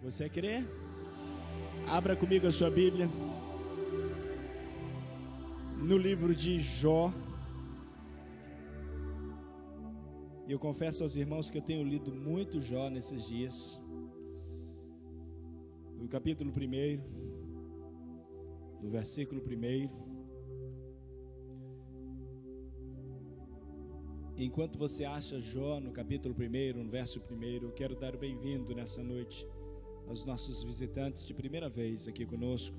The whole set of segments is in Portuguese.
Você crê? Abra comigo a sua Bíblia no livro de Jó. E eu confesso aos irmãos que eu tenho lido muito Jó nesses dias. No capítulo 1, no versículo 1. Enquanto você acha Jó no capítulo 1, no verso 1, eu quero dar o bem-vindo nessa noite aos nossos visitantes de primeira vez aqui conosco.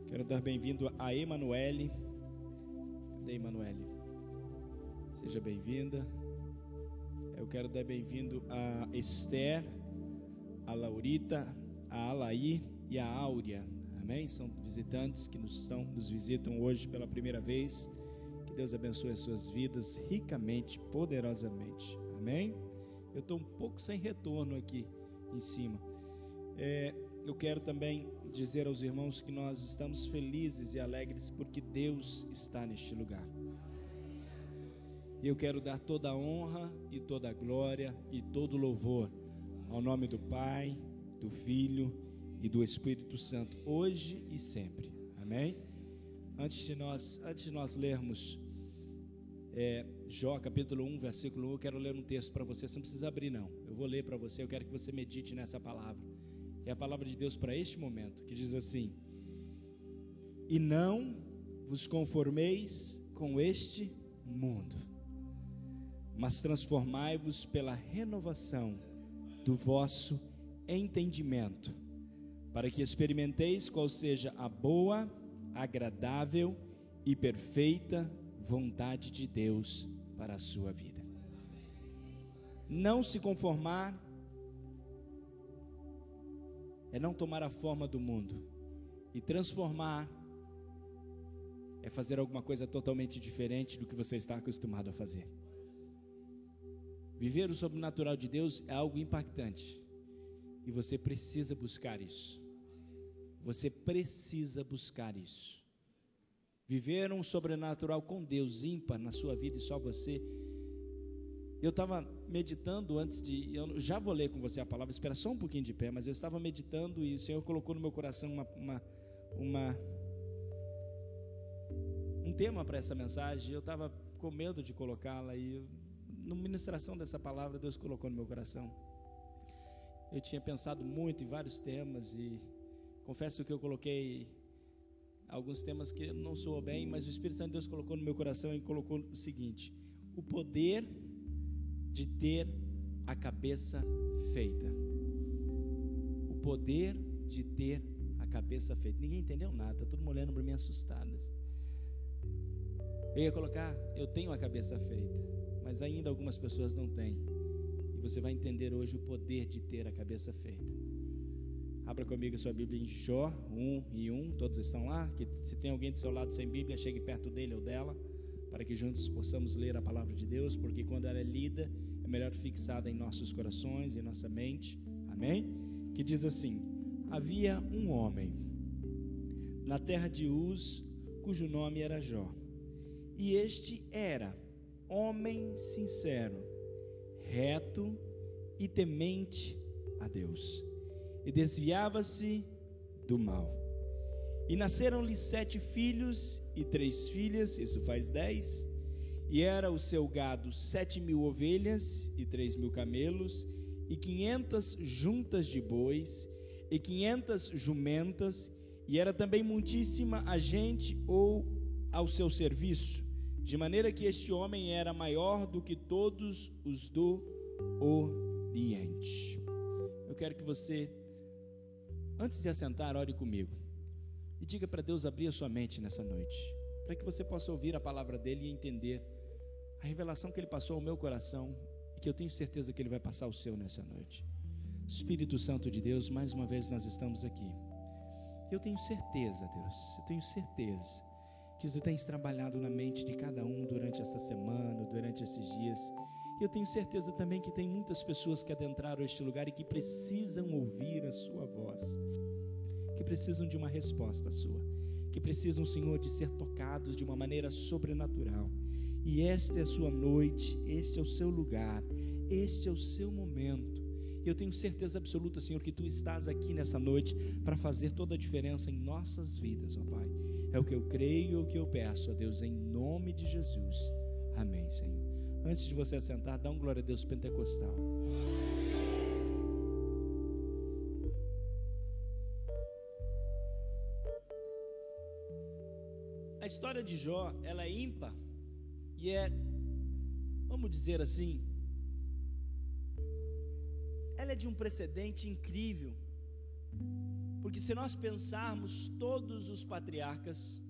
Quero dar bem-vindo a Emanuele. Cadê Emanuele? Seja bem-vinda. Eu quero dar bem-vindo a Esther, a Laurita, a Alaí e a Áurea. Amém? São visitantes que nos visitam hoje pela primeira vez. Que Deus abençoe as suas vidas ricamente, poderosamente. Amém? Eu estou um pouco sem retorno aqui em cima. Eu quero também dizer aos irmãos que nós estamos felizes e alegres porque Deus está neste lugar. E eu quero dar toda a honra e toda a glória e todo o louvor ao nome do Pai, do Filho e do Espírito Santo, hoje e sempre. Amém? Antes de nós lermos Jó capítulo 1, versículo 1, eu quero ler um texto para você. Você não precisa abrir não, eu vou ler para você. Eu quero que você medite nessa palavra. É a palavra de Deus para este momento, que diz assim: e não vos conformeis com este mundo, mas transformai-vos pela renovação do vosso entendimento, para que experimenteis qual seja a boa, agradável e perfeita vontade de Deus para a sua vida. Não se conformar é não tomar a forma do mundo, e transformar é fazer alguma coisa totalmente diferente do que você está acostumado a fazer. Viver o sobrenatural de Deus é algo impactante, e você precisa buscar isso. Você precisa buscar isso. Viver um sobrenatural com Deus ímpar na sua vida e só você. Eu estava meditando eu já vou ler com você a palavra, espera só um pouquinho de pé, mas eu estava meditando e o Senhor colocou no meu coração um tema para essa mensagem. Eu estava com medo de colocá-la e na ministração dessa palavra Deus colocou no meu coração. Eu tinha pensado muito em vários temas e confesso que eu coloquei alguns temas que não soou bem, mas o Espírito Santo de Deus colocou no meu coração e colocou o seguinte: o poder de ter a cabeça feita. O poder de ter a cabeça feita. Ninguém entendeu nada, está todo mundo olhando para mim assustado. Eu ia colocar, eu tenho a cabeça feita, mas ainda algumas pessoas não têm. E você vai entender hoje o poder de ter a cabeça feita. Abra comigo a sua Bíblia em Jó 1:1, todos estão lá? Que se tem alguém do seu lado sem Bíblia, chegue perto dele ou dela, para que juntos possamos ler a palavra de Deus, porque quando ela é lida, é melhor fixada em nossos corações, em nossa mente. Amém? Que diz assim: havia um homem na terra de Uz, cujo nome era Jó, e este era homem sincero, reto e temente a Deus, e desviava-se do mal. E nasceram-lhe 7 filhos e 3 filhas, isso faz 10. E era o seu gado 7.000 ovelhas e 3.000 camelos, e 500 juntas de bois, e 500 jumentas, e era também muitíssima a gente ao seu serviço, de maneira que este homem era maior do que todos os do Oriente. Eu quero que você, antes de assentar, ore comigo e diga para Deus abrir a sua mente nessa noite, para que você possa ouvir a palavra dele e entender a revelação que ele passou ao meu coração e que eu tenho certeza que ele vai passar ao seu nessa noite. Espírito Santo de Deus, mais uma vez nós estamos aqui. Eu tenho certeza, Deus, eu tenho certeza que tu tens trabalhado na mente de cada um durante esta semana, durante esses dias. E eu tenho certeza também que tem muitas pessoas que adentraram este lugar e que precisam ouvir a sua voz, que precisam de uma resposta sua, que precisam, Senhor, de ser tocados de uma maneira sobrenatural. E esta é a sua noite, este é o seu lugar, este é o seu momento. E eu tenho certeza absoluta, Senhor, que Tu estás aqui nessa noite para fazer toda a diferença em nossas vidas, ó Pai. É o que eu creio, é o que eu peço, ó Deus, em nome de Jesus. Amém, Senhor. Antes de você sentar, dá um glória a Deus pentecostal. A história de Jó, ela é ímpar e vamos dizer assim, ela é de um precedente incrível, porque se nós pensarmos todos os patriarcas,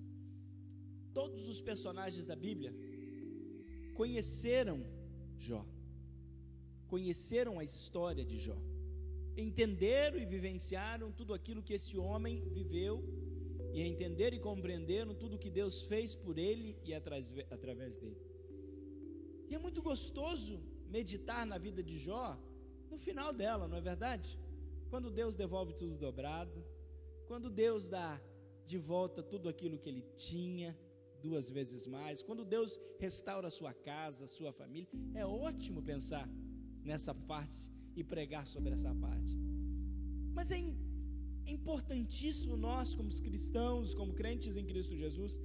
todos os personagens da Bíblia conheceram Jó, conheceram a história de Jó, entenderam e vivenciaram tudo aquilo que esse homem viveu, e entenderam e compreenderam tudo que Deus fez por ele e através dele. E é muito gostoso meditar na vida de Jó no final dela, não é verdade? Quando Deus devolve tudo dobrado, quando Deus dá de volta tudo aquilo que ele tinha 2 vezes mais, quando Deus restaura a sua casa, a sua família. É ótimo pensar nessa parte e pregar sobre essa parte, mas é importantíssimo nós, como cristãos, como crentes em Cristo Jesus,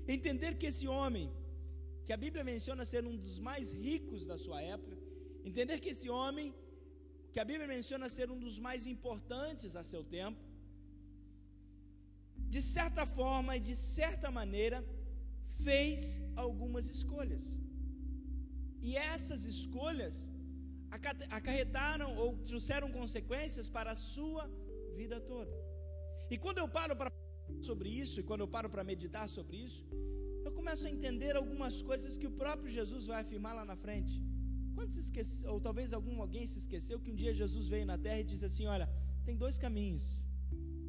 entender que esse homem, que a Bíblia menciona ser um dos mais ricos da sua época, entender que esse homem, que a Bíblia menciona ser um dos mais importantes a seu tempo, de certa forma e de certa maneira, fez algumas escolhas, e essas escolhas acarretaram ou trouxeram consequências para a sua vida toda. E quando eu paro para falar sobre isso, e quando eu paro para meditar sobre isso, eu começo a entender algumas coisas que o próprio Jesus vai afirmar lá na frente. Quando se esqueceu, ou talvez alguém se esqueceu que um dia Jesus veio na terra e disse assim: olha, tem 2 caminhos,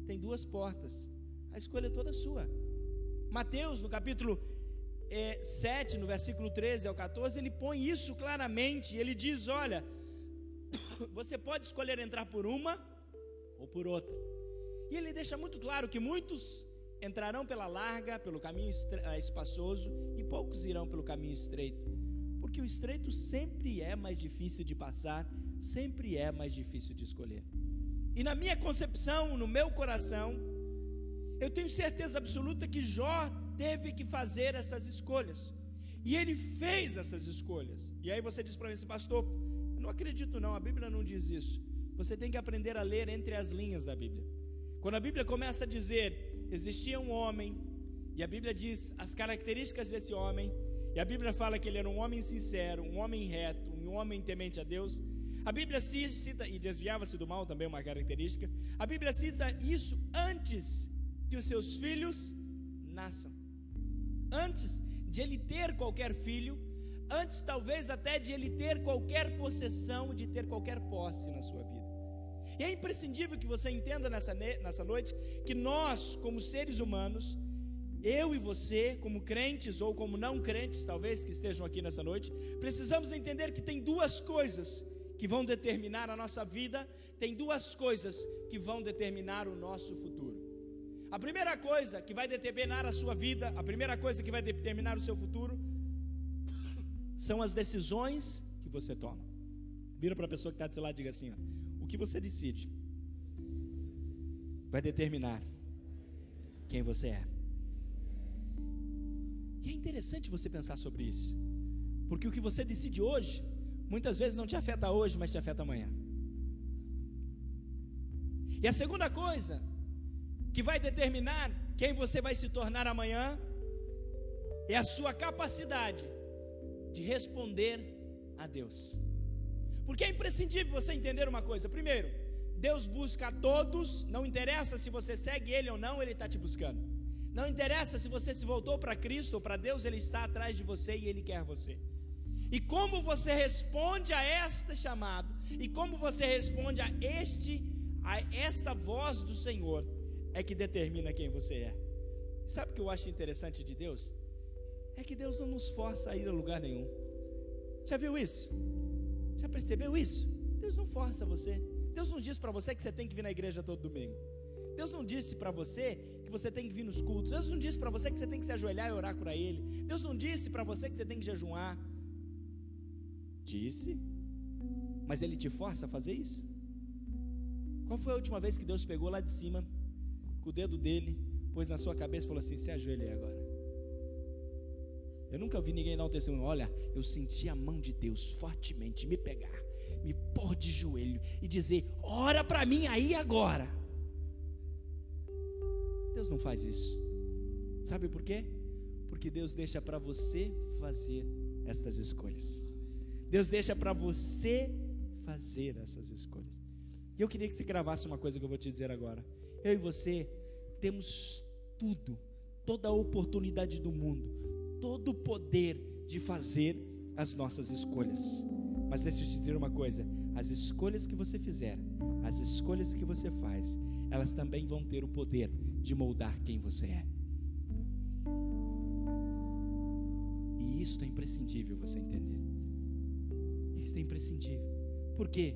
tem 2 portas, a escolha é toda sua. Mateus, no capítulo 7, no versículo 13 ao 14, ele põe isso claramente, ele diz: olha, você pode escolher entrar por uma ou por outra. E ele deixa muito claro que muitos entrarão pela larga, pelo caminho espaçoso, e poucos irão pelo caminho estreito, porque o estreito sempre é mais difícil de passar, sempre é mais difícil de escolher. E na minha concepção, no meu coração, eu tenho certeza absoluta que Jó teve que fazer essas escolhas, e ele fez essas escolhas. E aí você diz para mim assim: pastor, eu não acredito não, a Bíblia não diz isso. Você tem que aprender a ler entre as linhas da Bíblia. Quando a Bíblia começa a dizer, existia um homem, e a Bíblia diz as características desse homem, e a Bíblia fala que ele era um homem sincero, um homem reto, um homem temente a Deus. A Bíblia cita, e desviava-se do mal também, uma característica. A Bíblia cita isso antes que os seus filhos nasçam, antes de ele ter qualquer filho, antes talvez até de ele ter qualquer possessão, de ter qualquer posse na sua vida. E é imprescindível que você entenda nessa noite que nós, como seres humanos, eu e você, como crentes ou como não crentes, talvez que estejam aqui nessa noite, precisamos entender que tem 2 coisas que vão determinar a nossa vida, tem 2 coisas que vão determinar o nosso futuro. A primeira coisa que vai determinar a sua vida, a primeira coisa que vai determinar o seu futuro, são as decisões que você toma. Vira para a pessoa que está do seu lado e diga assim: ó, o que você decide vai determinar quem você é. E é interessante você pensar sobre isso, porque o que você decide hoje, muitas vezes não te afeta hoje, mas te afeta amanhã. E a segunda coisa que vai determinar quem você vai se tornar amanhã é a sua capacidade de responder a Deus. Porque é imprescindível você entender uma coisa. Primeiro, Deus busca a todos, não interessa se você segue Ele ou não, Ele está te buscando. Não interessa se você se voltou para Cristo ou para Deus, Ele está atrás de você e Ele quer você. E como você responde a este chamado, e como você responde a esta voz do Senhor, é que determina quem você é. Sabe o que eu acho interessante de Deus? É que Deus não nos força a ir a lugar nenhum. Já viu isso? Já percebeu isso? Deus não força você. Deus não diz para você que você tem que vir na igreja todo domingo. Deus não disse para você que você tem que vir nos cultos. Deus não disse para você que você tem que se ajoelhar e orar para Ele. Deus não disse para você que você tem que jejuar. Disse, mas Ele te força a fazer isso? Qual foi a última vez que Deus pegou lá de cima, com o dedo dele, pôs na sua cabeça e falou assim: se ajoelhe aí agora? Eu nunca vi ninguém dar um testemunho: olha, eu senti a mão de Deus fortemente me pegar, me pôr de joelho e dizer: ora para mim aí agora. Deus não faz isso. Sabe por quê? Porque Deus deixa para você fazer estas escolhas. Deus deixa para você fazer essas escolhas. E eu queria que você gravasse uma coisa que eu vou te dizer agora. Eu e você temos tudo, toda a oportunidade do mundo, todo o poder de fazer as nossas escolhas. Mas deixa eu te dizer uma coisa: as escolhas que você fizer, as escolhas que você faz, elas também vão ter o poder de moldar quem você é. E isso é imprescindível você entender. Isso é imprescindível. Por quê?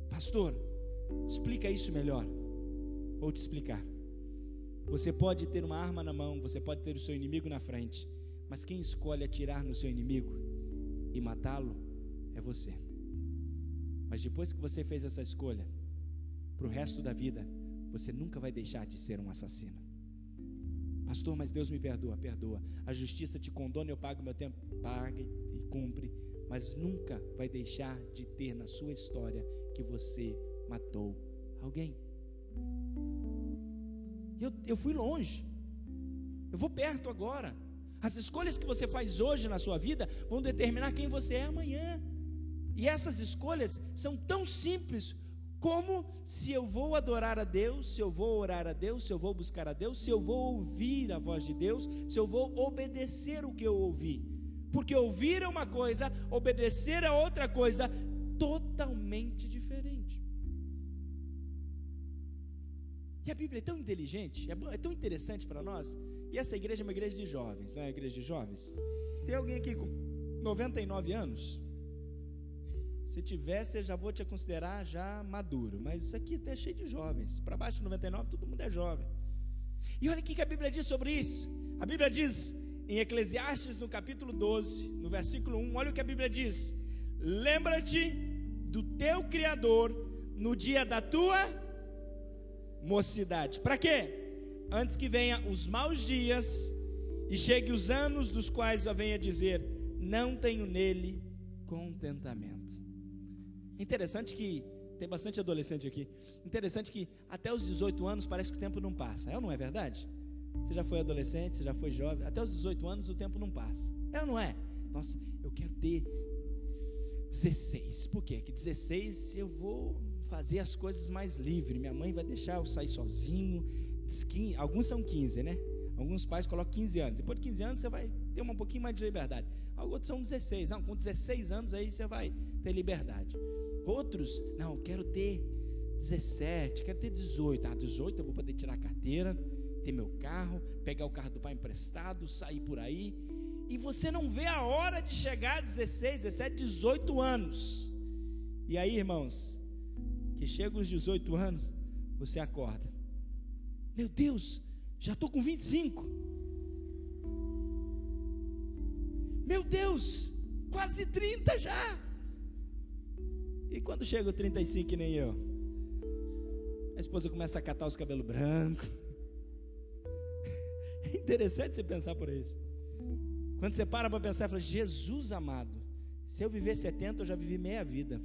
Pastor, explica isso melhor. Vou te explicar. Você pode ter uma arma na mão, você pode ter o seu inimigo na frente, mas quem escolhe atirar no seu inimigo e matá-lo é você. Mas depois que você fez essa escolha, para o resto da vida, você nunca vai deixar de ser um assassino. Pastor, mas Deus me perdoa. Perdoa. A justiça te condona, eu pago meu tempo. Paga e cumpre. Mas nunca vai deixar de ter na sua história que você matou alguém. Eu fui longe. Eu vou perto agora. As escolhas que você faz hoje na sua vida vão determinar quem você é amanhã. E essas escolhas são tão simples como se eu vou adorar a Deus, se eu vou orar a Deus, se eu vou buscar a Deus, se eu vou ouvir a voz de Deus, se eu vou obedecer o que eu ouvi. Porque ouvir é uma coisa, obedecer é outra coisa totalmente diferente. E a Bíblia é tão inteligente, é tão interessante para nós. E essa igreja é uma igreja de jovens, não é uma igreja de jovens? Tem alguém aqui com 99 anos? Se tivesse, eu já vou te considerar já maduro. Mas isso aqui até é cheio de jovens. Para baixo de 99, todo mundo é jovem. E olha o que a Bíblia diz sobre isso. A Bíblia diz em Eclesiastes, no capítulo 12, no versículo 1, olha o que a Bíblia diz: lembra-te do teu Criador no dia da tua mocidade. Para quê? Antes que venha os maus dias e chegue os anos dos quais eu venha dizer: não tenho nele contentamento. Interessante que tem bastante adolescente aqui. Interessante que até os 18 anos parece que o tempo não passa. É ou não é verdade? Você já foi adolescente, você já foi jovem, até os 18 anos o tempo não passa. É ou não é? Nossa, eu quero ter 16. Por quê? Que 16 eu vou fazer as coisas mais livre. Minha mãe vai deixar eu sair sozinho. Alguns são 15, né? Alguns pais colocam 15 anos. Depois de 15 anos você vai ter um pouquinho mais de liberdade. Outros são 16. Não, com 16 anos aí você vai ter liberdade. Outros, não, quero ter 17, quero ter 18. 18 eu vou poder tirar a carteira, ter meu carro, pegar o carro do pai emprestado, sair por aí. E você não vê a hora de chegar a 16, 17, 18 anos. E aí, irmãos, que chega os 18 anos, você acorda: meu Deus, já estou com 25. Meu Deus, quase 30 já. E quando chega o 35, que nem eu, a esposa começa a catar os cabelos brancos. É interessante você pensar por isso. Quando você para pensar e fala: Jesus amado, se eu viver 70, eu já vivi meia vida.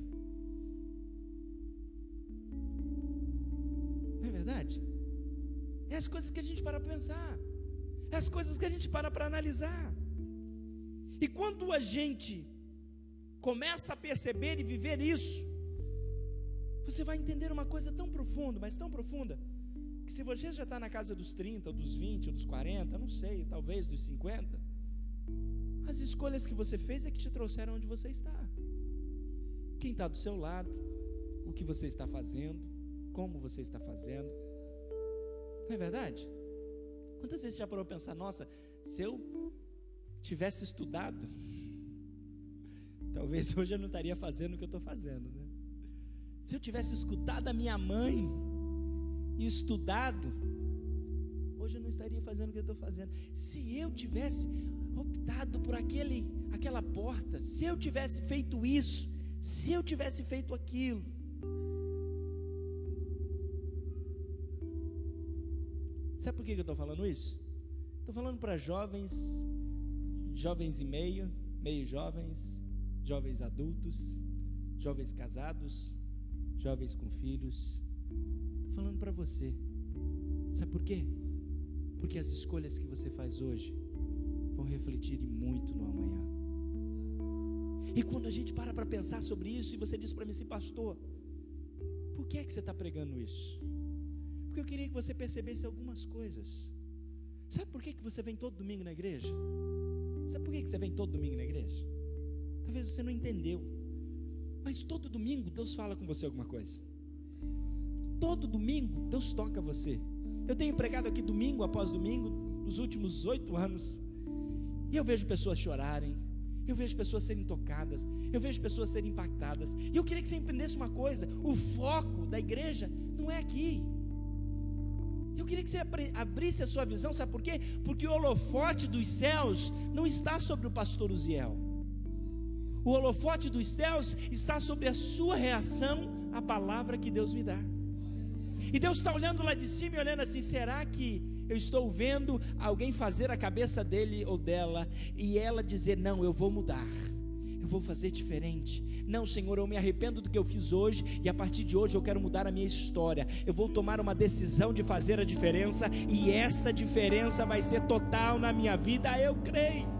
Não é verdade? É as coisas que a gente para pensar, é as coisas que a gente para analisar. E quando a gente começa a perceber e viver isso, você vai entender uma coisa tão profunda, mas tão profunda, que se você já está na casa dos 30, ou dos 20, ou dos 40, não sei, talvez dos 50, as escolhas que você fez é que te trouxeram onde você está. Quem está do seu lado, o que você está fazendo, como você está fazendo. Não é verdade? Quantas vezes você já parou a pensar: nossa, se eu tivesse estudado, talvez hoje eu não estaria fazendo o que eu estou fazendo, né? Se eu tivesse escutado a minha mãe e estudado, hoje eu não estaria fazendo o que eu estou fazendo. Se eu tivesse optado por aquela porta, se eu tivesse feito isso, se eu tivesse feito aquilo. Sabe por que eu estou falando isso? Estou falando para jovens, jovens e meio jovens, jovens adultos, jovens casados, jovens com filhos. Estou falando para você. Sabe por quê? Porque as escolhas que você faz hoje vão refletir muito no amanhã. E quando a gente para pensar sobre isso, e você diz para mim assim: pastor, por que é que você está pregando isso? Porque eu queria que você percebesse algumas coisas. Sabe por que você vem todo domingo na igreja? Sabe por que você vem todo domingo na igreja? Talvez você não entendeu, mas todo domingo Deus fala com você alguma coisa. Todo domingo Deus toca você. Eu tenho pregado aqui domingo após domingo nos últimos 8 anos, e eu vejo pessoas chorarem, eu vejo pessoas serem tocadas, eu vejo pessoas serem impactadas. E eu queria que você entendesse uma coisa: o foco da igreja não é aqui. Eu queria que você abrisse a sua visão. Sabe por quê? Porque o holofote dos céus não está sobre o pastor Uziel. O holofote dos céus está sobre a sua reação à palavra que Deus me dá. E Deus está olhando lá de cima e olhando assim: será que eu estou vendo alguém fazer a cabeça dele ou dela, e ela dizer: não, eu vou mudar, eu vou fazer diferente. Não, Senhor, eu me arrependo do que eu fiz hoje, e a partir de hoje eu quero mudar a minha história. Eu vou tomar uma decisão de fazer a diferença, e essa diferença vai ser total na minha vida. Eu creio.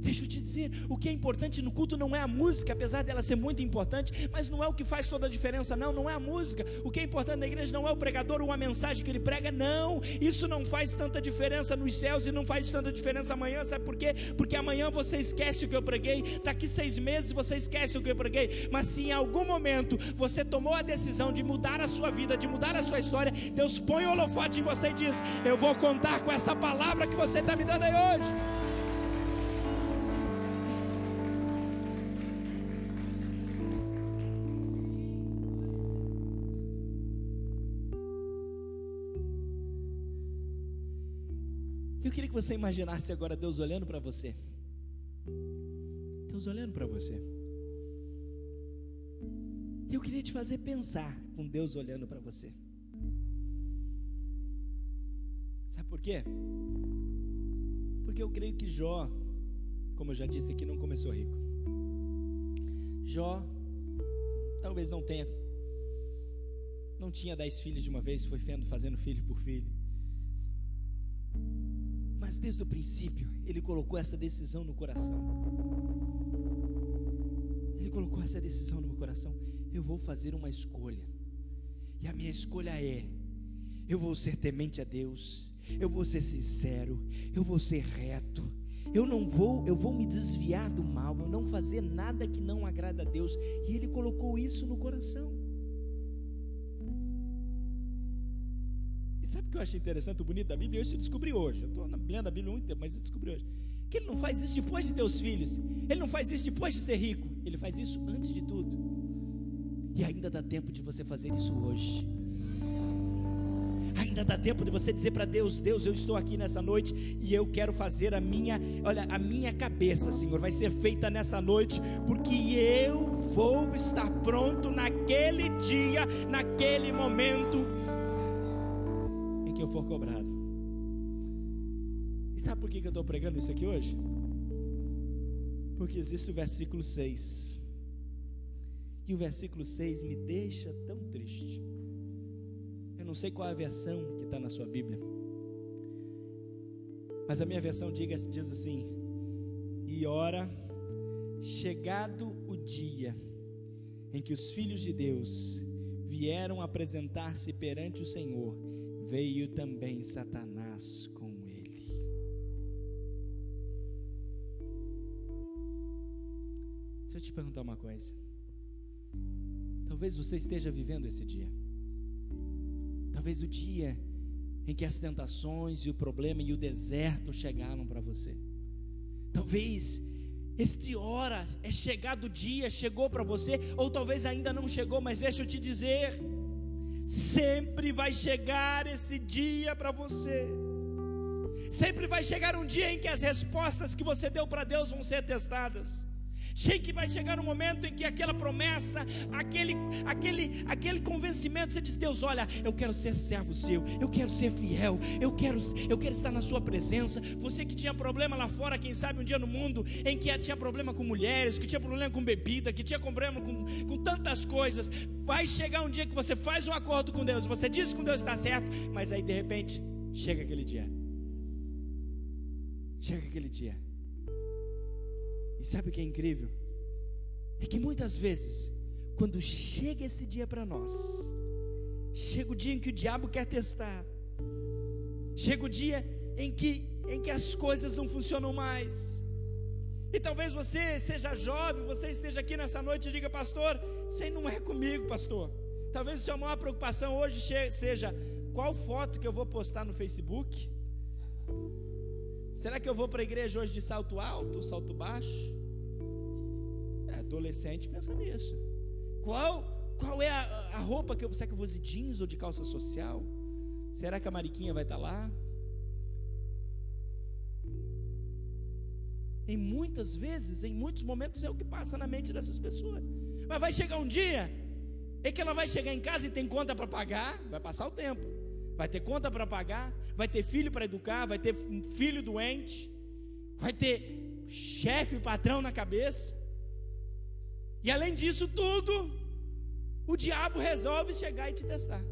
Deixa eu te dizer, o que é importante no culto não é a música, apesar dela ser muito importante, mas não é o que faz toda a diferença, não é a música. O que é importante na igreja não é o pregador ou a mensagem que ele prega, não. Isso não faz tanta diferença nos céus e não faz tanta diferença amanhã. Sabe por quê? Porque amanhã você esquece o que eu preguei, daqui 6 meses você esquece o que eu preguei. Mas se em algum momento você tomou a decisão de mudar a sua vida, de mudar a sua história, Deus põe o holofote em você e diz: eu vou contar com essa palavra que você está me dando aí hoje. Eu queria que você imaginasse agora Deus olhando para você. Deus olhando para você. Eu queria te fazer pensar com Deus olhando para você. Sabe por quê? Porque eu creio que Jó, como eu já disse aqui, não começou rico. Jó talvez não tinha 10 filhos de uma vez, foi fazendo filho por filho. Mas desde o princípio ele colocou essa decisão no coração. Ele colocou essa decisão no meu coração: eu vou fazer uma escolha. E a minha escolha é: eu vou ser temente a Deus, eu vou ser sincero, eu vou ser reto, eu vou me desviar do mal, eu não fazer nada que não agrada a Deus. E ele colocou isso no coração. E sabe o que eu acho interessante, o bonito da Bíblia? Eu isso descobri hoje. Eu estou lendo a Bíblia há muito tempo, mas eu descobri hoje que ele não faz isso depois de ter os filhos, ele não faz isso depois de ser rico, ele faz isso antes de tudo. E ainda dá tempo de você fazer isso hoje. Ainda dá tempo de você dizer para Deus: Deus, eu estou aqui nessa noite e eu quero fazer a minha cabeça, Senhor, vai ser feita nessa noite, porque eu vou estar pronto naquele dia, naquele momento em que eu for cobrado. E sabe por que eu estou pregando isso aqui hoje? Porque existe o versículo 6, e o versículo 6 me deixa tão triste. Eu não sei qual é a versão que está na sua Bíblia, mas a minha versão diz assim: e ora, chegado o dia em que os filhos de Deus vieram apresentar-se perante o Senhor, veio também Satanás com ele. Deixa eu te perguntar uma coisa. Talvez você esteja vivendo esse dia. Talvez o dia em que as tentações e o problema e o deserto chegaram para você. Talvez este hora é chegado o dia, chegou para você, ou talvez ainda não chegou, mas deixa eu te dizer, sempre vai chegar esse dia para você. Sempre vai chegar um dia em que as respostas que você deu para Deus vão ser testadas. Sei que vai chegar um momento em que aquela promessa, aquele convencimento, você diz: Deus, olha, eu quero ser servo seu, eu quero ser fiel, eu quero estar na sua presença. Você que tinha problema lá fora, quem sabe um dia no mundo, em que tinha problema com mulheres, que tinha problema com bebida, que tinha problema com tantas coisas, vai chegar um dia que você faz um acordo com Deus, você diz que Deus está certo, mas aí de repente, chega aquele dia. E sabe o que é incrível? É que muitas vezes, quando chega esse dia para nós, chega o dia em que o diabo quer testar, chega o dia em que as coisas não funcionam mais, e talvez você seja jovem, você esteja aqui nessa noite e diga: pastor, isso aí não é comigo, pastor. Talvez a sua maior preocupação hoje seja: qual foto que eu vou postar no Facebook? Será que eu vou para a igreja hoje de salto alto, salto baixo? Adolescente pensa nisso. Qual é a roupa que será que eu vou de jeans ou de calça social? Será que a Mariquinha vai estar lá? Em muitas vezes, em muitos momentos é o que passa na mente dessas pessoas. Mas vai chegar um dia em que ela vai chegar em casa e tem conta para pagar, vai passar o tempo, vai ter conta para pagar, vai ter filho para educar, vai ter filho doente, vai ter chefe, patrão na cabeça, e além disso tudo, o diabo resolve chegar e te testar.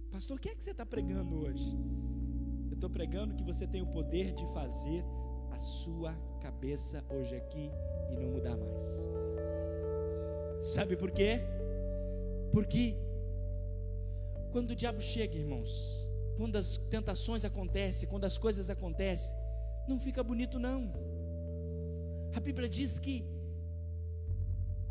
Pastor, o que é que você está pregando hoje? Eu estou pregando que você tem o poder de fazer a sua cabeça hoje aqui e não mudar mais. Sabe por quê? Porque quando o diabo chega, irmãos, quando as tentações acontecem, quando as coisas acontecem, não fica bonito não. A Bíblia diz que,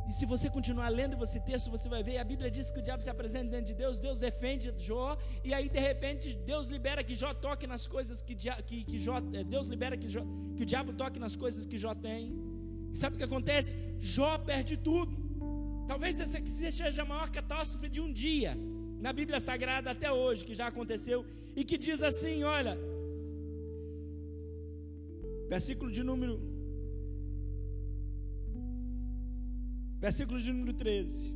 e se você continuar lendo esse texto, você vai ver, a Bíblia diz que o diabo se apresenta diante de Deus, Deus defende Jó, e aí de repente Deus libera que Jó toque nas coisas que Jó, Deus libera que o diabo toque nas coisas que Jó tem. E sabe o que acontece? Jó perde tudo. Talvez essa aqui seja a maior catástrofe de um dia na Bíblia Sagrada até hoje, que já aconteceu, e que diz assim, olha, versículo de número 13.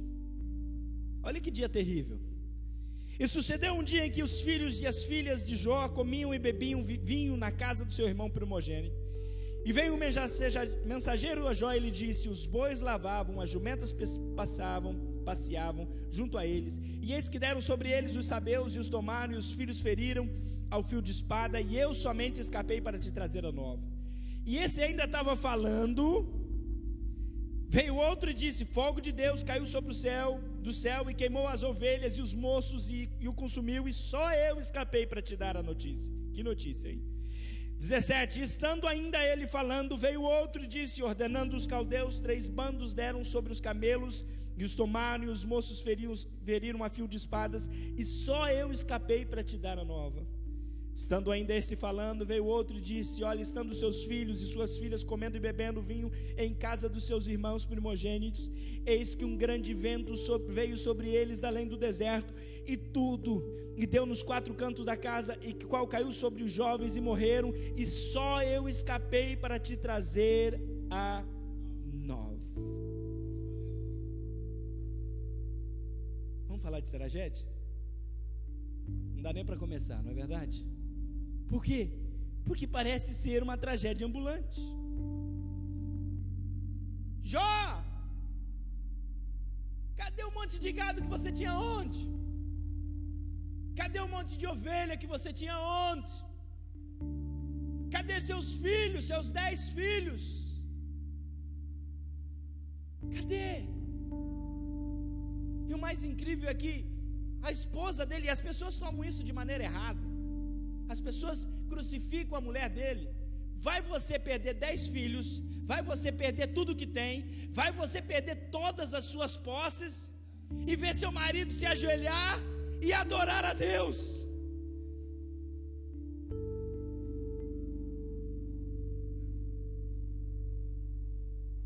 Olha que dia terrível. E sucedeu um dia em que os filhos e as filhas de Jó comiam e bebiam vinho na casa do seu irmão primogênito. E veio o mensageiro a Jó e lhe disse: os bois lavavam, as jumentas passeavam junto a eles, e eis que deram sobre eles os sabeus e os tomaram, e os filhos feriram ao fio de espada, e eu somente escapei para te trazer a nova. E esse ainda estava falando, veio outro e disse: fogo de Deus caiu sobre do céu e queimou as ovelhas e os moços e o consumiu, e só eu escapei para te dar a notícia. Que notícia, hein? 17, estando ainda ele falando, veio outro e disse, ordenando os caldeus, 3 bandos deram sobre os camelos e os tomaram, e os moços feriram a fio de espadas, e só eu escapei para te dar a nova. Estando ainda este falando, veio outro e disse, olha, estando seus filhos e suas filhas comendo e bebendo vinho em casa dos seus irmãos primogênitos, eis que um grande vento veio sobre eles da além do deserto, e deu nos 4 cantos da casa, e qual caiu sobre os jovens e morreram, e só eu escapei para te trazer a nova. Vamos falar de tragédia? Não dá nem para começar, não é verdade? Por quê? Porque parece ser uma tragédia ambulante. Jó, cadê o monte de gado que você tinha ontem? Cadê o monte de ovelha que você tinha ontem? Cadê seus filhos, seus 10 filhos? Cadê? E o mais incrível é que a esposa dele, e as pessoas tomam isso de maneira errada, as pessoas crucificam a mulher dele. Vai você perder 10 filhos, vai você perder tudo que tem, vai você perder todas as suas posses, e ver seu marido se ajoelhar e adorar a Deus.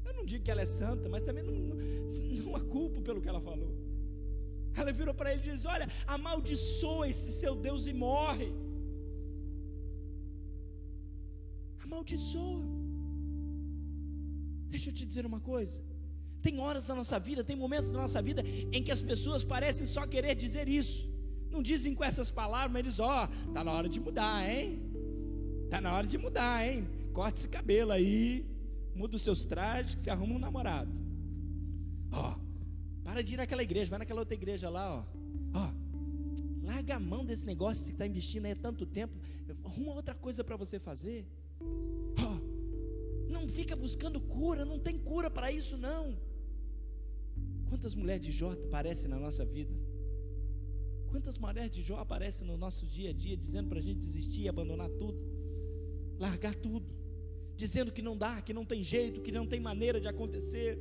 Eu não digo que ela é santa, mas também não a culpo pelo que ela falou. Ela virou para ele e diz, olha, amaldiçoa esse seu Deus e morre. amaldiçoa. Deixa eu te dizer uma coisa, tem horas na nossa vida, tem momentos na nossa vida em que as pessoas parecem só querer dizer isso, não dizem com essas palavras, mas eles, tá na hora de mudar, hein? Tá na hora de mudar, hein? Corta esse cabelo aí, muda os seus trajes, que você arruma um namorado. Para de ir naquela igreja, vai naquela outra igreja lá, larga a mão desse negócio que você está investindo aí há tanto tempo, arruma outra coisa para você fazer. Não fica buscando cura, não tem cura para isso não. Quantas mulheres de Jó aparecem na nossa vida? Quantas mulheres de Jó aparecem no nosso dia a dia, dizendo para a gente desistir e abandonar tudo, largar tudo, dizendo que não dá, que não tem jeito, que não tem maneira de acontecer.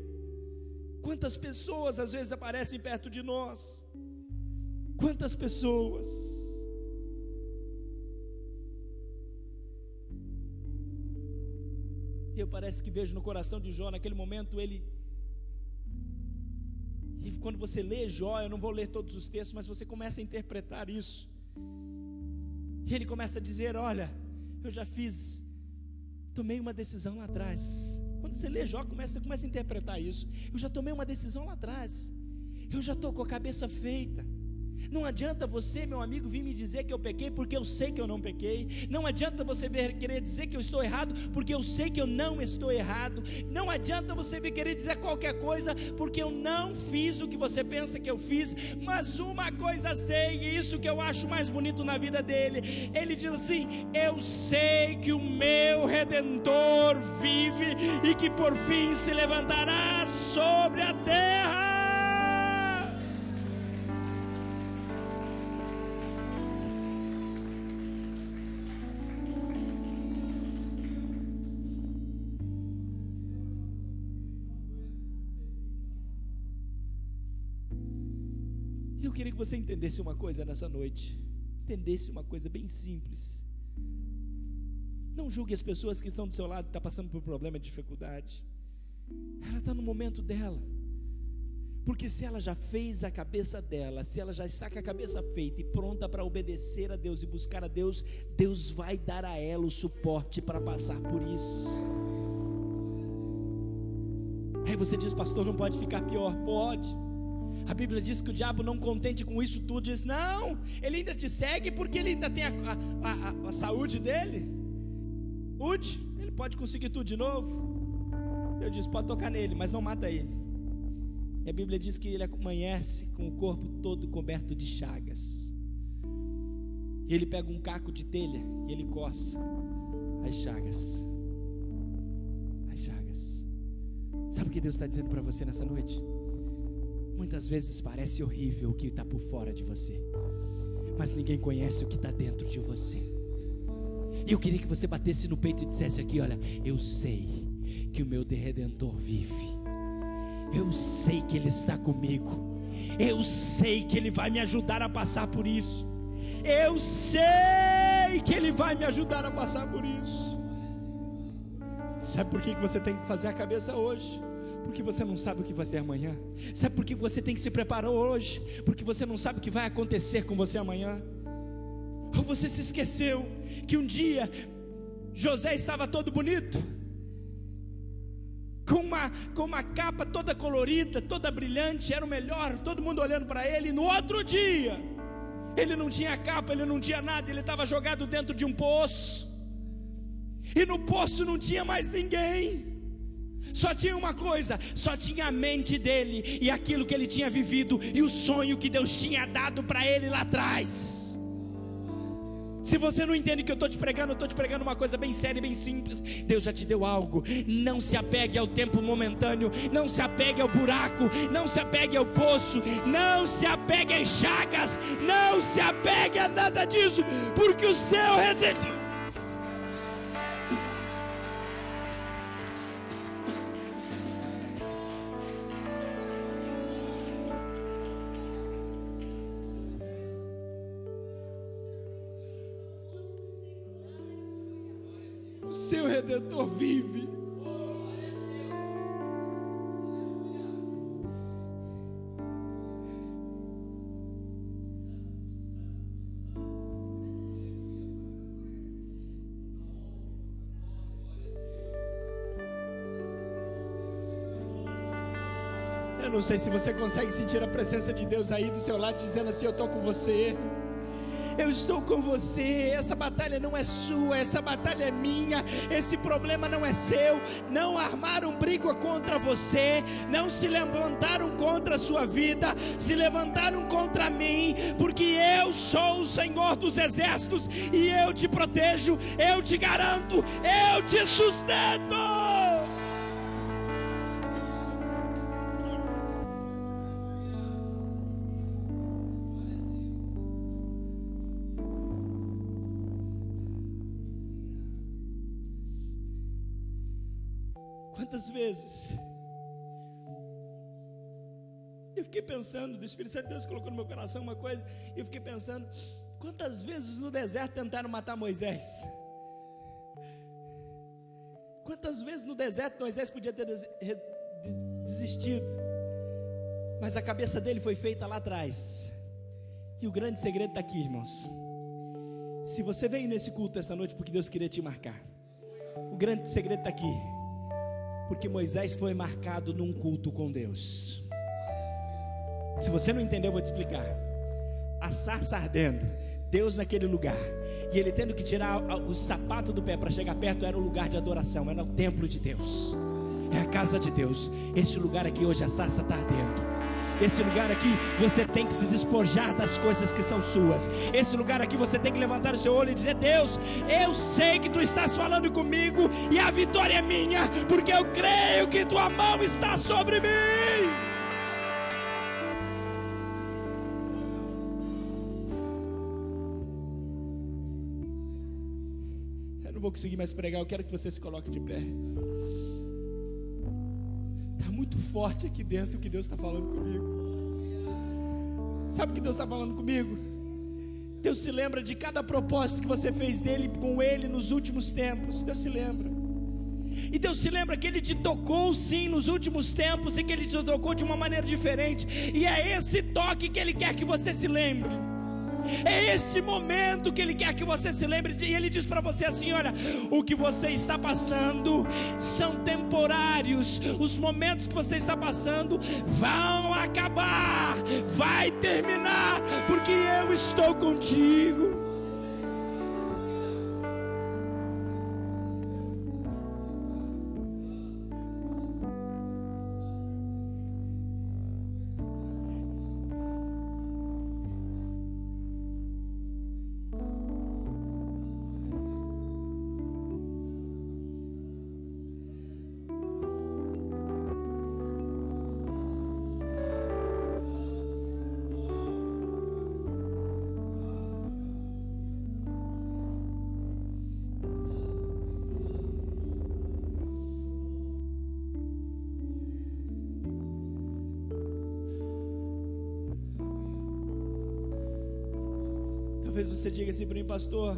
Quantas pessoas às vezes aparecem perto de nós? Quantas pessoas? E eu parece que vejo no coração de Jó, naquele momento, e quando você lê Jó, eu não vou ler todos os textos, mas você começa a interpretar isso, e ele começa a dizer, olha, eu já tomei uma decisão lá atrás. Quando você lê Jó, começa a interpretar isso, eu já tomei uma decisão lá atrás, eu já estou com a cabeça feita. Não adianta você, meu amigo, vir me dizer que eu pequei, porque eu sei que eu não pequei. Não adianta você querer dizer que eu estou errado, porque eu sei que eu não estou errado. Não adianta você querer dizer qualquer coisa, porque eu não fiz o que você pensa que eu fiz. Mas uma coisa sei, e isso que eu acho mais bonito na vida dele, ele diz assim, eu sei que o meu Redentor vive, e que por fim se levantará sobre a terra. Eu queria que você entendesse uma coisa nessa noite, entendesse uma coisa bem simples. Não julgue as pessoas que estão do seu lado, que estão passando por problema de dificuldade. Ela está no momento dela, porque se ela já fez a cabeça dela, se ela já está com a cabeça feita e pronta para obedecer a Deus e buscar a Deus, Deus vai dar a ela o suporte para passar por isso. Aí você diz, pastor, não pode ficar pior. Pode. A Bíblia diz que o diabo, não contente com isso tudo, diz, não, ele ainda te segue porque ele ainda tem a saúde dele. Ele pode conseguir tudo de novo. Eu disse, pode tocar nele, mas não mata ele. E a Bíblia diz que ele amanhece com o corpo todo coberto de chagas. E ele pega um caco de telha e ele coça as chagas. As chagas. Sabe o que Deus está dizendo para você nessa noite? Muitas vezes parece horrível o que está por fora de você, mas ninguém conhece o que está dentro de você. E eu queria que você batesse no peito e dissesse aqui, olha, eu sei que o meu Redentor vive, eu sei que Ele está comigo, eu sei que Ele vai me ajudar a passar por isso, eu sei que Ele vai me ajudar a passar por isso. Sabe por que você tem que fazer a cabeça hoje? Porque você não sabe o que vai ser amanhã. Sabe por que você tem que se preparar hoje? Porque você não sabe o que vai acontecer com você amanhã. Ou você se esqueceu que um dia José estava todo bonito, com uma capa toda colorida, toda brilhante, era o melhor, todo mundo olhando para ele. E no outro dia ele não tinha capa, ele não tinha nada, ele estava jogado dentro de um poço, e no poço não tinha mais ninguém. Só tinha uma coisa, só tinha a mente dele e aquilo que ele tinha vivido e o sonho que Deus tinha dado para ele lá atrás. Se você não entende o que eu estou te pregando, eu estou te pregando uma coisa bem séria e bem simples. Deus já te deu algo. Não se apegue ao tempo momentâneo, não se apegue ao buraco, não se apegue ao poço, não se apegue às chagas, não se apegue a nada disso, porque o seu Redentor, seu Redentor vive. Eu não sei se você consegue sentir a presença de Deus aí do seu lado, dizendo assim: eu estou com você. Eu estou com você. Essa batalha não é sua, essa batalha é minha. Esse problema não é seu. Não armaram briga contra você, não se levantaram contra a sua vida, se levantaram contra mim, porque eu sou o Senhor dos exércitos, e eu te protejo, eu te garanto, eu te sustento. Quantas vezes eu fiquei pensando, do Espírito Santo de Deus colocou no meu coração uma coisa, eu fiquei pensando, quantas vezes no deserto tentaram matar Moisés? Quantas vezes no deserto Moisés podia ter desistido, mas a cabeça dele foi feita lá atrás. E o grande segredo está aqui, irmãos. Se você veio nesse culto essa noite porque Deus queria te marcar, o grande segredo está aqui, porque Moisés foi marcado num culto com Deus. Se você não entendeu, eu vou te explicar. A sarça ardendo, Deus naquele lugar, e ele tendo que tirar o sapato do pé para chegar perto, era um lugar de adoração, era o templo de Deus, é a casa de Deus. Este lugar aqui hoje a sarça está ardendo. Esse lugar aqui você tem que se despojar das coisas que são suas. Esse lugar aqui você tem que levantar o seu olho e dizer: Deus, eu sei que tu estás falando comigo, e a vitória é minha, porque eu creio que tua mão está sobre mim. Eu não vou conseguir mais pregar, eu quero que você se coloque de pé. Está muito forte aqui dentro o que Deus está falando comigo. Sabe o que Deus está falando comigo? Deus se lembra de cada propósito que você fez dele, com ele nos últimos tempos. Deus se lembra. E Deus se lembra que ele te tocou sim nos últimos tempos, e que ele te tocou de uma maneira diferente. E é esse toque que ele quer que você se lembre. É este momento que ele quer que você se lembre. E ele diz para você assim: olha, o que você está passando são temporários. Os momentos que você está passando vão acabar, vai terminar, porque eu estou contigo. Talvez você diga assim para mim: pastor,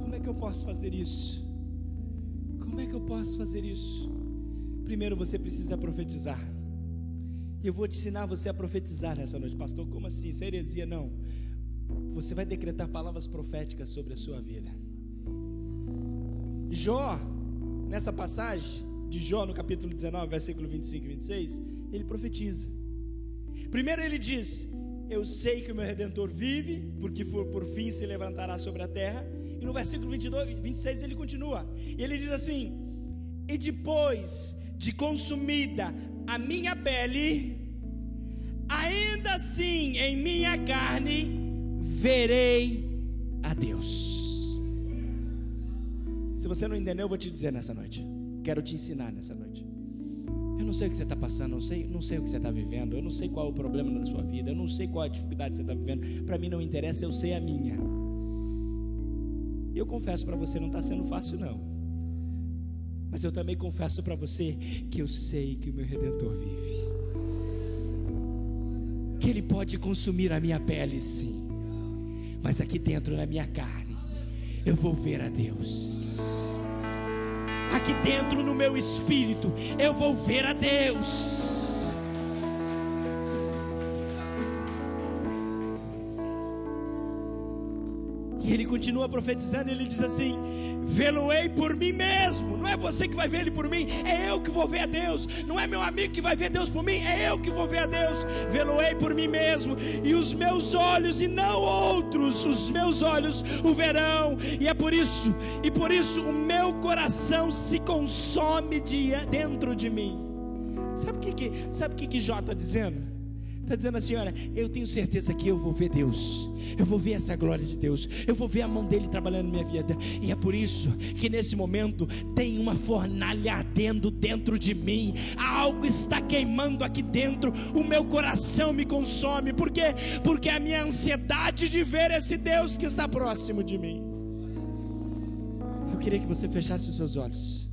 como é que eu posso fazer isso? Como é que eu posso fazer isso? Primeiro você precisa profetizar. E eu vou te ensinar você a profetizar nessa noite. Pastor, como assim? Isso é heresia? Não. Você vai decretar palavras proféticas sobre a sua vida. Jó, nessa passagem de Jó, no capítulo 19, versículo 25 e 26, ele profetiza. Primeiro ele diz: eu sei que o meu Redentor vive, porque por fim se levantará sobre a terra. E no versículo 22, 26 ele continua, e ele diz assim: e depois de consumida a minha pele, ainda assim em minha carne verei a Deus. Se você não entendeu, eu vou te dizer nessa noite. Quero te ensinar nessa noite. Eu não sei o que você está passando, não sei o que você está vivendo, eu não sei qual é o problema na sua vida, eu não sei qual é a dificuldade que você está vivendo. Para mim não interessa, eu sei a minha. E eu confesso para você, não está sendo fácil não. Mas eu também confesso para você que eu sei que o meu Redentor vive, que Ele pode consumir a minha pele sim, mas aqui dentro na minha carne eu vou ver a Deus. Aqui dentro no meu espírito eu vou ver a Deus. E ele continua profetizando. Ele diz assim: vê-lo-ei por mim mesmo. Não é você que vai ver ele por mim, é eu que vou ver a Deus. Não é meu amigo que vai ver Deus por mim, é eu que vou ver a Deus. Vê-lo-ei por mim mesmo, e os meus olhos e não outros, os meus olhos o verão. E por isso o meu coração se consome dentro de mim. Sabe o que Jó está dizendo? Está dizendo assim: olha, eu tenho certeza que eu vou ver Deus, eu vou ver essa glória de Deus, eu vou ver a mão dele trabalhando na minha vida. E é por isso que nesse momento tem uma fornalha ardendo dentro de mim, algo está queimando aqui dentro, o meu coração me consome. Por quê? Porque a minha ansiedade de ver esse Deus que está próximo de mim. Eu queria que você fechasse os seus olhos,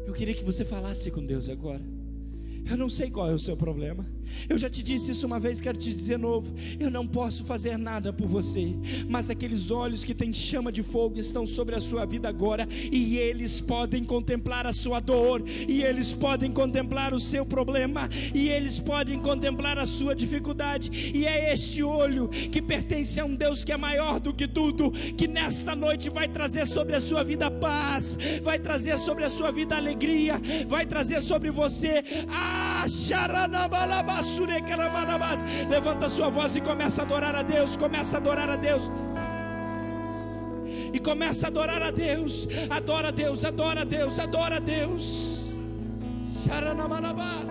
eu queria que você falasse com Deus agora. Eu não sei qual é o seu problema. Eu já te disse isso uma vez, quero te dizer de novo. Eu não posso fazer nada por você, mas aqueles olhos que têm chama de fogo estão sobre a sua vida agora, e eles podem contemplar a sua dor, e eles podem contemplar o seu problema, e eles podem contemplar a sua dificuldade. E é este olho que pertence a um Deus que é maior do que tudo, que nesta noite vai trazer sobre a sua vida paz, vai trazer sobre a sua vida alegria, vai trazer sobre você levanta sua voz e começa a adorar a Deus. Começa a adorar a Deus. E começa a adorar a Deus. Adora a Deus, adora a Deus, adora a Deus. Xaranamanabás.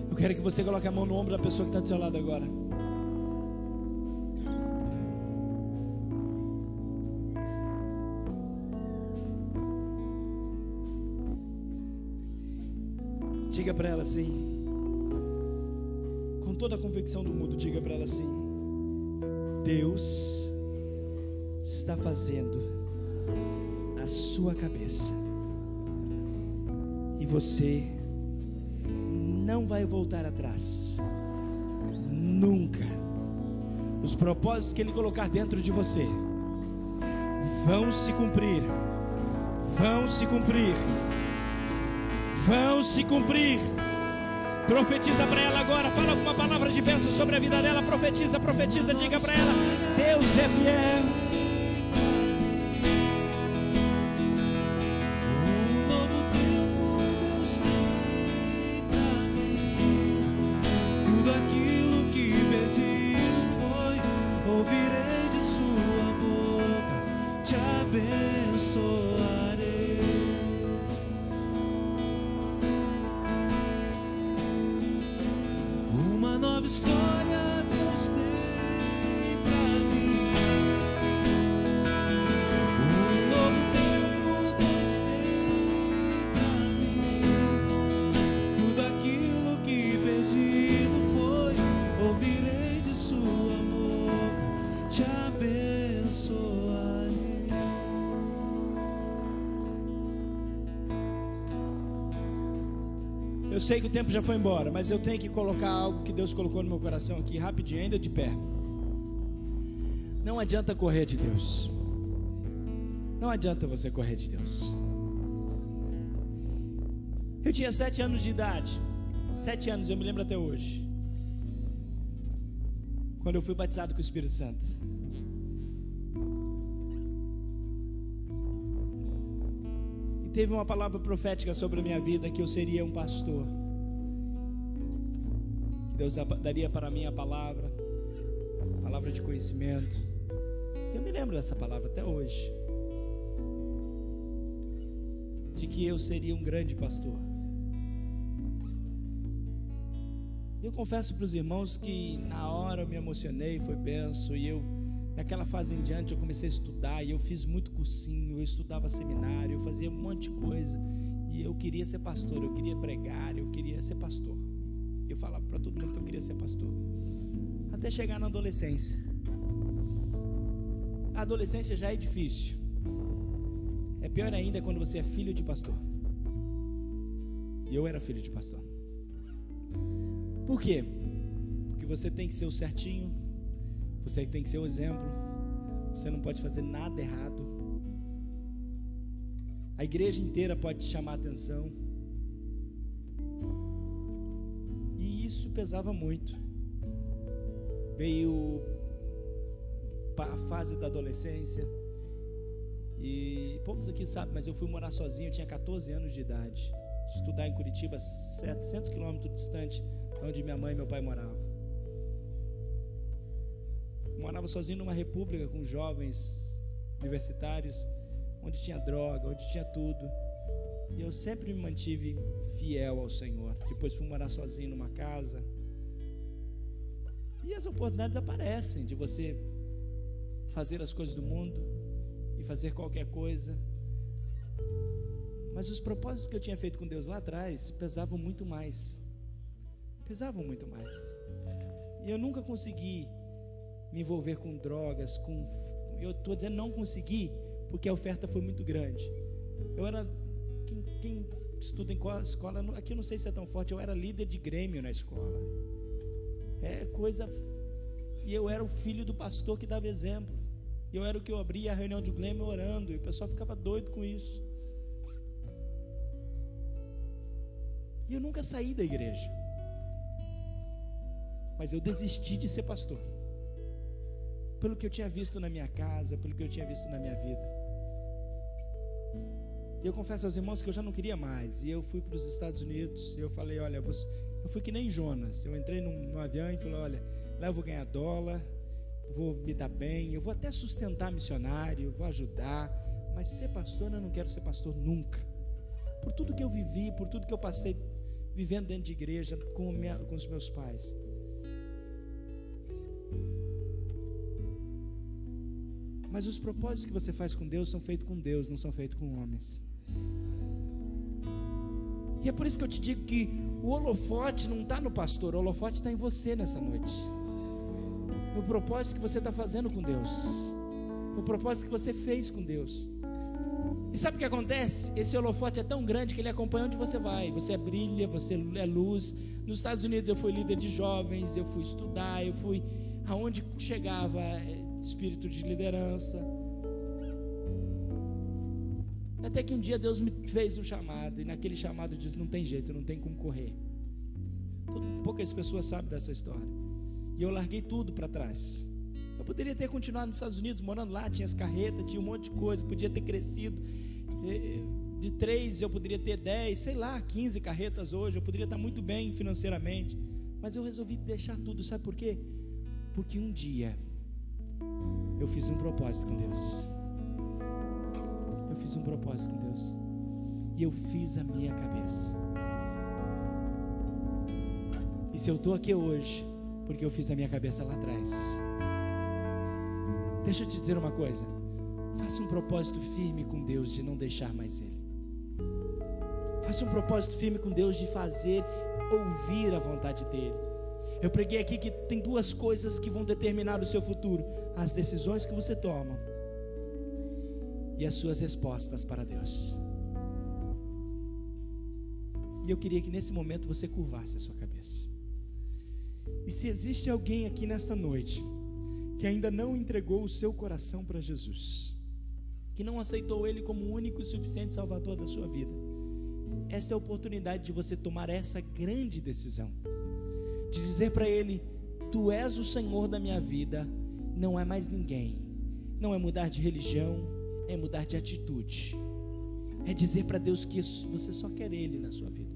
Eu quero que você coloque a mão no ombro da pessoa que está do seu lado agora. Diga para ela assim, com toda a convicção do mundo, diga para ela assim: Deus está fazendo a sua cabeça, e você não vai voltar atrás, nunca. Os propósitos que Ele colocar dentro de você vão se cumprir, vão se cumprir, vão se cumprir. Profetiza para ela agora, fala alguma palavra de bênção sobre a vida dela. Profetiza, profetiza, diga para ela: Deus é fiel. Eu sei que o tempo já foi embora, mas eu tenho que colocar algo que Deus colocou no meu coração aqui, rapidinho, ainda de pé. Não adianta correr de Deus. Não adianta você correr de Deus. Eu tinha 7 anos de idade. 7 anos, eu me lembro até hoje, quando eu fui batizado com o Espírito Santo. Teve uma palavra profética sobre a minha vida, que eu seria um pastor, que Deus daria para mim a palavra de conhecimento. Eu me lembro dessa palavra até hoje, de que eu seria um grande pastor. Eu confesso para os irmãos que na hora eu me emocionei, foi benção, e naquela fase em diante eu comecei a estudar, e eu fiz muito cursinho, eu estudava seminário, eu fazia um monte de coisa, e eu queria ser pastor, eu queria pregar, eu queria ser pastor. Eu falava para todo mundo que eu queria ser pastor, até chegar na adolescência. A adolescência já é difícil, É pior ainda quando você é filho de pastor. E eu era filho de pastor. Por quê? Porque você tem que ser o certinho, você tem que ser o exemplo, você não pode fazer nada errado. A igreja inteira pode te chamar a atenção. E isso pesava muito. Veio a fase da adolescência. E poucos aqui sabem, mas eu fui morar sozinho, eu tinha 14 anos de idade. Estudar em Curitiba, 700 quilômetros distante de onde minha mãe e meu pai moravam. Morava sozinho numa república com jovens universitários, onde tinha droga, onde tinha tudo. E eu sempre me mantive fiel ao Senhor. Depois fui morar sozinho numa casa. E as oportunidades aparecem de você fazer as coisas do mundo e fazer qualquer coisa. Mas os propósitos que eu tinha feito com Deus lá atrás pesavam muito mais. E eu nunca consegui me envolver com drogas, eu estou dizendo não consegui, porque a oferta foi muito grande. Eu era, quem estuda em escola, aqui eu não sei se é tão forte, eu era líder de grêmio na escola. E eu era o filho do pastor que dava exemplo. Eu era o que eu abria a reunião de grêmio orando, e o pessoal ficava doido com isso. E eu nunca saí da igreja. Mas eu desisti de ser pastor. Pelo que eu tinha visto na minha casa, pelo que eu tinha visto na minha vida. E eu confesso aos irmãos que eu já não queria mais. E eu fui para os Estados Unidos. E eu falei, olha, eu fui que nem Jonas. Eu entrei num avião e falei, olha, lá eu vou ganhar dólar, vou me dar bem, eu vou até sustentar missionário, vou ajudar. Mas ser pastor, eu não quero ser pastor nunca. Por tudo que eu vivi, por tudo que eu passei vivendo dentro de igreja com os meus pais. Mas os propósitos que você faz com Deus são feitos com Deus, não são feitos com homens. E é por isso que eu te digo que o holofote não está no pastor, o holofote está em você nessa noite. No propósito que você está fazendo com Deus, no propósito que você fez com Deus. E sabe o que acontece? Esse holofote é tão grande que ele acompanha onde você vai. Você brilha, você é luz. Nos Estados Unidos eu fui líder de jovens, eu fui estudar, eu fui aonde chegava espírito de liderança. Até que um dia Deus me fez um chamado, e naquele chamado eu disse, não tem jeito, não tem como correr. Poucas pessoas sabem dessa história. E eu larguei tudo para trás. Eu poderia ter continuado nos Estados Unidos, morando lá, tinha as carretas, tinha um monte de coisa, podia ter crescido. De 3 eu poderia ter 10, sei lá, 15 carretas hoje, eu poderia estar muito bem financeiramente. Mas eu resolvi deixar tudo, sabe por quê? Porque um dia eu fiz um propósito com Deus. E eu fiz a minha cabeça. E se eu estou aqui hoje, porque eu fiz a minha cabeça lá atrás. Deixa eu te dizer uma coisa. Faça um propósito firme com Deus de não deixar mais Ele. Faça um propósito firme com Deus de fazer, ouvir a vontade dEle. Eu preguei aqui que tem 2 coisas que vão determinar o seu futuro: as decisões que você toma e as suas respostas para Deus. E eu queria que nesse momento você curvasse a sua cabeça. E se existe alguém aqui nesta noite que ainda não entregou o seu coração para Jesus, que não aceitou Ele como o único e suficiente Salvador da sua vida, esta é a oportunidade de você tomar essa grande decisão, de dizer para Ele: Tu és o Senhor da minha vida, não é mais ninguém. Não é mudar de religião, é mudar de atitude. É dizer para Deus que você só quer Ele na sua vida.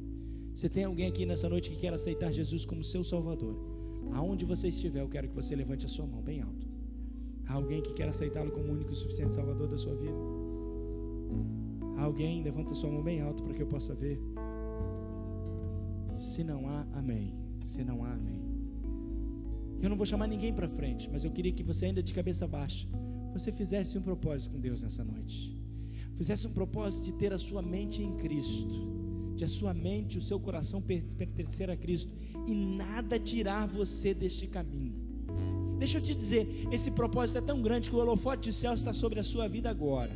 Você tem alguém aqui nessa noite que quer aceitar Jesus como seu Salvador? Aonde você estiver, eu quero que você levante a sua mão bem alto. Há alguém que quer aceitá-lo como o único e suficiente Salvador da sua vida? Há alguém? Levanta a sua mão bem alto para que eu possa ver. Se não há, amém. Se não há, amém. Eu não vou chamar ninguém para frente, mas eu queria que você, ainda de cabeça baixa, você fizesse um propósito com Deus nessa noite. Fizesse um propósito de ter a sua mente em Cristo, de a sua mente, o seu coração pertencer a Cristo e nada tirar você deste caminho. Deixa eu te dizer, esse propósito é tão grande que o holofote do céu está sobre a sua vida agora.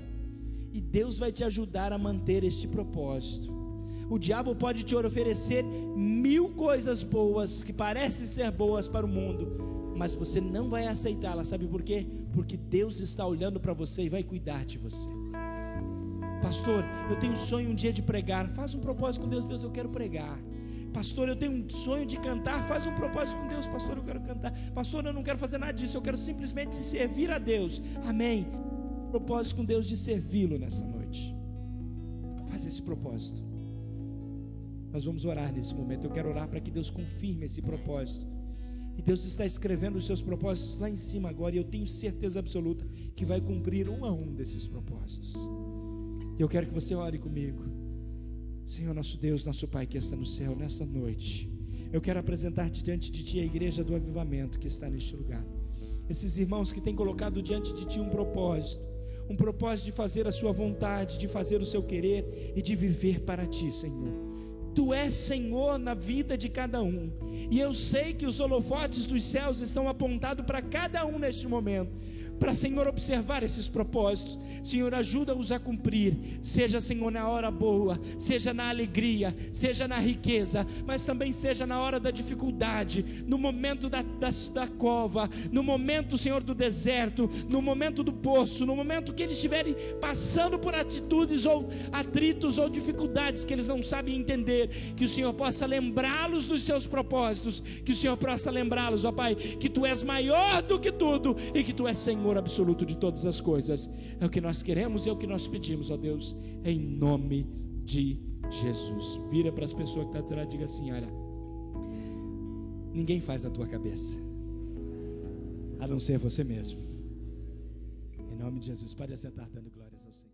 e Deus vai te ajudar a manter este propósito. O diabo pode te oferecer 1000 coisas boas, que parecem ser boas para o mundo, mas você não vai aceitá-las. Sabe por quê? Porque Deus está olhando para você e vai cuidar de você. Pastor, eu tenho um sonho um dia de pregar. Faz um propósito com Deus. Deus, eu quero pregar. Pastor, eu tenho um sonho de cantar. Faz um propósito com Deus. Pastor, eu quero cantar. Pastor, eu não quero fazer nada disso, eu quero simplesmente servir a Deus. Amém. Propósito com Deus de servi-lo nessa noite. Faz esse propósito. Nós vamos orar nesse momento. Eu quero orar para que Deus confirme esse propósito. E Deus está escrevendo os seus propósitos lá em cima agora, e eu tenho certeza absoluta que vai cumprir um a um desses propósitos. E eu quero que você ore comigo. Senhor nosso Deus, nosso Pai que está no céu, nesta noite eu quero apresentar-te diante de Ti a igreja do avivamento que está neste lugar. Esses irmãos que têm colocado diante de Ti um propósito de fazer a sua vontade, de fazer o seu querer e de viver para Ti, Senhor. Tu és Senhor na vida de cada um, e eu sei que os holofotes dos céus estão apontados para cada um neste momento, para, Senhor, observar esses propósitos. Senhor, ajuda-os a cumprir, seja, Senhor, na hora boa, seja na alegria, seja na riqueza, mas também seja na hora da dificuldade, no momento da cova, no momento, Senhor, do deserto, no momento do poço, no momento que eles estiverem passando por atitudes ou atritos ou dificuldades que eles não sabem entender, que o Senhor possa lembrá-los dos seus propósitos, que o Senhor possa lembrá-los, ó Pai, que Tu és maior do que tudo e que Tu és Senhor absoluto de todas as coisas. É o que nós queremos e é o que nós pedimos, ó Deus, em nome de Jesus. Vira para as pessoas que estão do lado e diga assim: olha, ninguém faz a tua cabeça, a não ser você mesmo. Em nome de Jesus, pode assentar dando glórias ao Senhor.